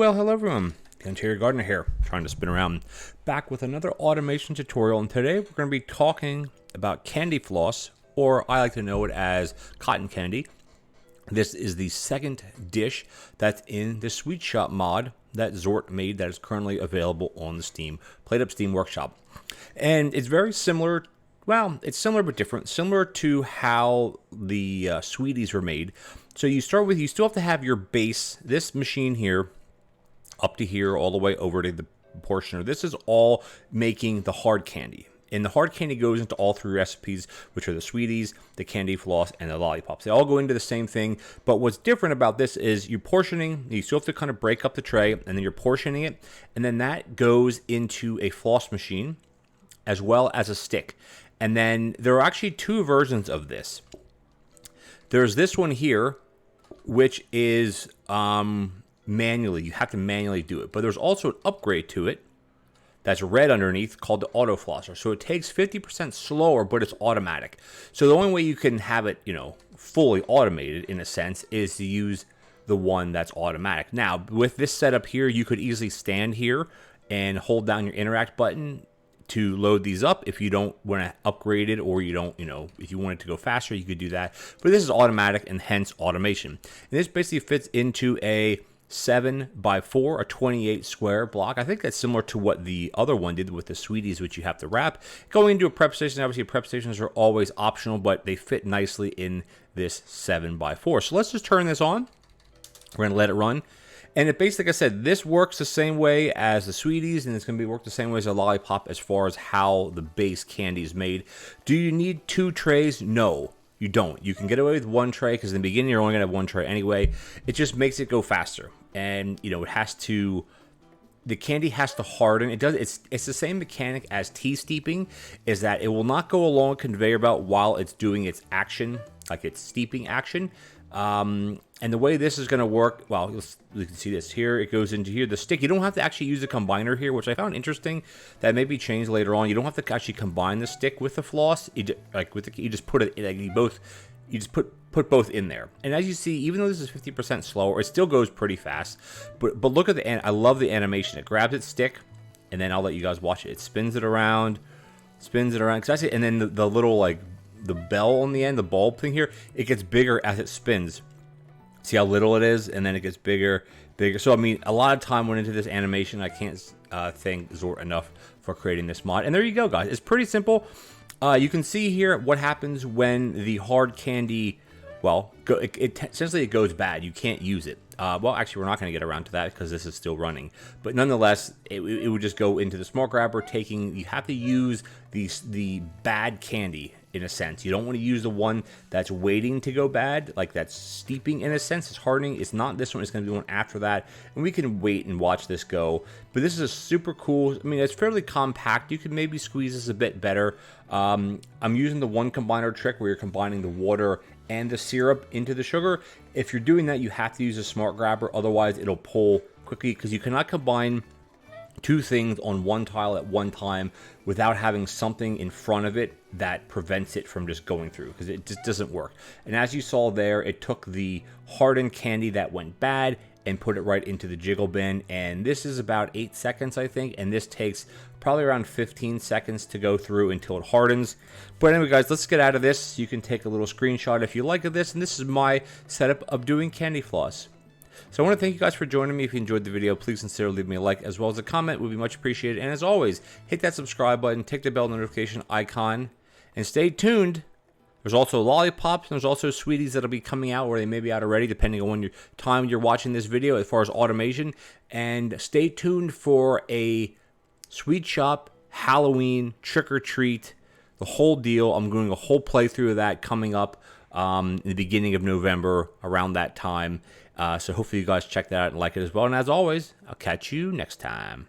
Well, hello everyone, TheOntarioGardener here, trying to spin around, back with another automation tutorial, and today we're going to be talking about candy floss, or I like to know it as cotton candy. This is the second dish that's in the Sweet Shop mod that Zort made that is currently available on the PlateUp Steam Workshop. And it's very similar, well, it's similar but different, similar to how the sweeties were made. So you start with, you still have to have your base, this machine here, up to here, all the way over to the portioner. This is all making the hard candy. And the hard candy goes into all three recipes, which are the sweeties, the candy floss, and the lollipops. They all go into the same thing, but what's different about this is you're portioning, you still have to kind of break up the tray, and then you're portioning it, and then that goes into a floss machine, as well as a stick. And then there are actually two versions of this. There's this one here, which is manually, you have to manually do it, but there's also an upgrade to it that's red underneath called the auto flosser. So it takes 50% slower, but it's automatic. So the only way you can have it, fully automated in a sense is to use the one that's automatic. Now, with this setup here, you could easily stand here and hold down your interact button to load these up. If you don't want to upgrade it, or you don't, if you want it to go faster, you could do that. But this is automatic and hence automation. And this basically fits into a 7x4, a 28 square block. I think that's similar to what the other one did with the sweeties, which you have to wrap. Going into a prep station, obviously prep stations are always optional, but they fit nicely in this 7x4. So let's just turn this on. We're gonna let it run. And it basically, like I said, this works the same way as the sweeties, and it's going to work the same way as a lollipop as far as how the base candy is made. Do you need two trays? No, you don't. You can get away with one tray because in the beginning you're only going to have one tray anyway. It just makes it go faster, and it has to. The candy has to harden. It's the same mechanic as tea steeping, is that it will not go along a conveyor belt while it's doing its action, like its steeping action. And the way this is going to work, well, you can see this here. It goes into here. The stick, you don't have to actually use a combiner here, which I found interesting. That may be changed later on. You don't have to actually combine the stick with the floss. You just put it, you just put both in there. And as you see, even though this is 50% slower, it still goes pretty fast. But look at I love the animation. It grabs its stick, and then I'll let you guys watch it. It spins it around. And then the little the bell on the end, the bulb thing here, it gets bigger as it spins. See how little it is, and then it gets bigger. So I mean, a lot of time went into this animation. I can't thank Zort enough for creating this mod. And there you go, guys. It's pretty simple. You can see here what happens when the hard candy, well, essentially it goes bad. You can't use it. Well, actually, we're not going to get around to that because this is still running. But nonetheless, it would just go into the smart grabber. You have to use the bad candy in a sense. You don't want to use the one that's waiting to go bad, like that's steeping in a sense. It's hardening. It's not this one. It's going to be the one after that. And we can wait and watch this go. But this is a super cool. I mean, it's fairly compact. You could maybe squeeze this a bit better. I'm using the one combiner trick where you're combining the water and the syrup into the sugar. If you're doing that, you have to use a smart grabber. Otherwise, it'll pull quickly because you cannot combine two things on one tile at one time without having something in front of it that prevents it from just going through, because it just doesn't work. And as you saw there, it took the hardened candy that went bad and put it right into the jiggle bin. And this is about 8 seconds, I think, and this takes probably around 15 seconds to go through until it hardens. But anyway, guys, let's get out of this. You can take a little screenshot if you like of this, and this is my setup of doing candy floss. So I want to thank you guys for joining me. If you enjoyed the video, please consider leaving me a like as well as a comment. Would be much appreciated. And as always, hit that subscribe button, tick the bell notification icon, and stay tuned. There's also lollipops, and there's also sweeties that'll be coming out, or they may be out already, depending on when your time you're watching this video as far as automation. And stay tuned for a Sweet Shop Halloween trick-or-treat, the whole deal. I'm doing a whole playthrough of that coming up in the beginning of November, around that time. So hopefully you guys check that out and like it as well. And as always, I'll catch you next time.